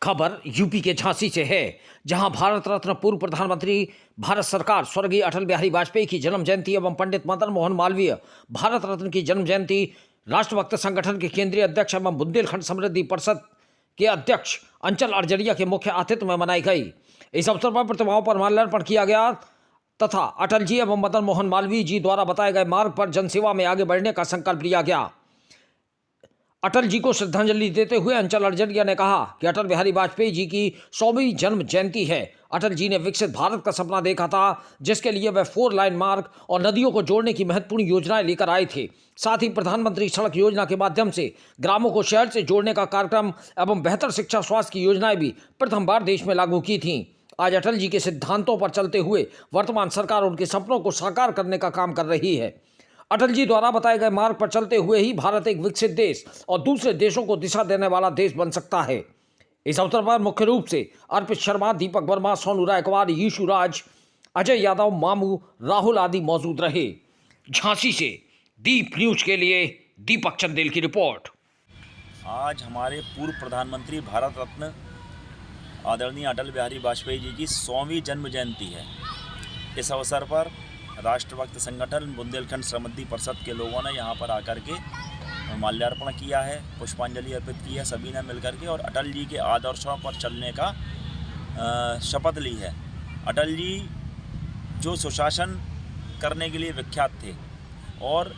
खबर यूपी के झांसी से है, जहां भारत रत्न पूर्व प्रधानमंत्री भारत सरकार स्वर्गीय अटल बिहारी वाजपेयी की जन्म जयंती एवं पंडित मदन मोहन मालवीय भारत रत्न की जन्म जयंती राष्ट्रभक्त संगठन के केंद्रीय अध्यक्ष एवं बुंदेलखंड समृद्धि परिषद के अध्यक्ष अंचल अरजड़िया के मुख्य आतिथ्य में मनाई गई। इस अवसर पर प्रतिमाओं पर माल्यार्पण किया गया तथा अटल जी एवं मदन मोहन मालवीय जी द्वारा बताए गए मार्ग पर जनसेवा में आगे बढ़ने का संकल्प लिया गया। अटल जी को श्रद्धांजलि देते हुए अंचल अरजड़िया ने कहा कि अटल बिहारी वाजपेयी जी की 100वीं जन्म जयंती है। अटल जी ने विकसित भारत का सपना देखा था, जिसके लिए वह 4 लाइन मार्ग और नदियों को जोड़ने की महत्वपूर्ण योजनाएं लेकर आए थे। साथ ही प्रधानमंत्री सड़क योजना के माध्यम से ग्रामों को शहर से जोड़ने का कार्यक्रम एवं बेहतर शिक्षा स्वास्थ्य की योजनाएं भी प्रथम बार देश में लागू की थी। आज अटल जी के सिद्धांतों पर चलते हुए वर्तमान सरकार उनके सपनों को साकार करने का काम कर रही है। अटल जी द्वारा बताए गए मार्ग पर चलते हुए ही भारत एक विकसित देश और दूसरे देशों को दिशा देने वाला देश बन सकता है। इस अवसर पर मुख्य रूप से अर्पित शर्मा, दीपक वर्मा, सोनू रायकवाड़, यीशु राज, अजय यादव, मामू, राहुल आदि मौजूद रहे। झांसी से दीप न्यूज के लिए दीपक चंदेल की रिपोर्ट। आज हमारे पूर्व प्रधानमंत्री भारत रत्न आदरणीय अटल बिहारी वाजपेयी जी की 100वीं जन्म जयंती है। इस अवसर पर राष्ट्रभक्त संगठन बुंदेलखंड समृद्धि परिषद के लोगों ने यहाँ पर आकर के माल्यार्पण किया है, पुष्पांजलि अर्पित की है सभी ने मिलकर के, और अटल जी के आदर्शों पर चलने का शपथ ली है। अटल जी जो सुशासन करने के लिए विख्यात थे और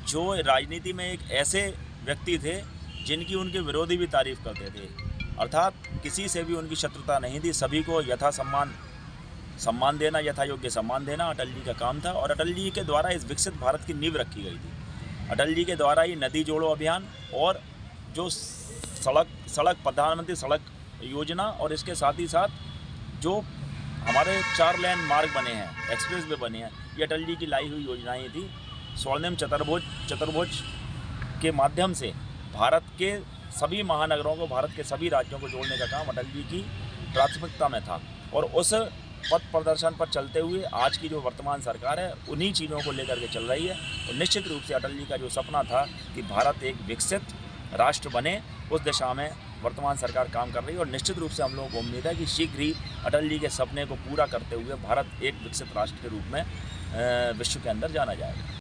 जो राजनीति में एक ऐसे व्यक्ति थे जिनकी उनके विरोधी भी तारीफ करते थे, अर्थात किसी से भी उनकी शत्रुता नहीं थी, सभी को यथा सम्मान देना, यथा योग्य सम्मान देना अटल जी का काम था। और अटल जी के द्वारा इस विकसित भारत की नींव रखी गई थी। अटल जी के द्वारा ही नदी जोड़ो अभियान और जो सड़क प्रधानमंत्री सड़क योजना और इसके साथ ही साथ जो हमारे 4 लेन मार्ग बने हैं, एक्सप्रेस वे बने हैं, ये अटल जी की लाई हुई योजनाएँ थी। स्वर्णिम चतुर्भुज के माध्यम से भारत के सभी महानगरों को, भारत के सभी राज्यों को जोड़ने का काम अटल जी की प्राथमिकता में था। और उस पथ प्रदर्शन पर चलते हुए आज की जो वर्तमान सरकार है उन्हीं चीज़ों को लेकर के चल रही है। और निश्चित रूप से अटल जी का जो सपना था कि भारत एक विकसित राष्ट्र बने, उस दिशा में वर्तमान सरकार काम कर रही है। और निश्चित रूप से हम लोगों को उम्मीद है कि शीघ्र ही अटल जी के सपने को पूरा करते हुए भारत एक विकसित राष्ट्र के रूप में विश्व के अंदर जाना जाएगा।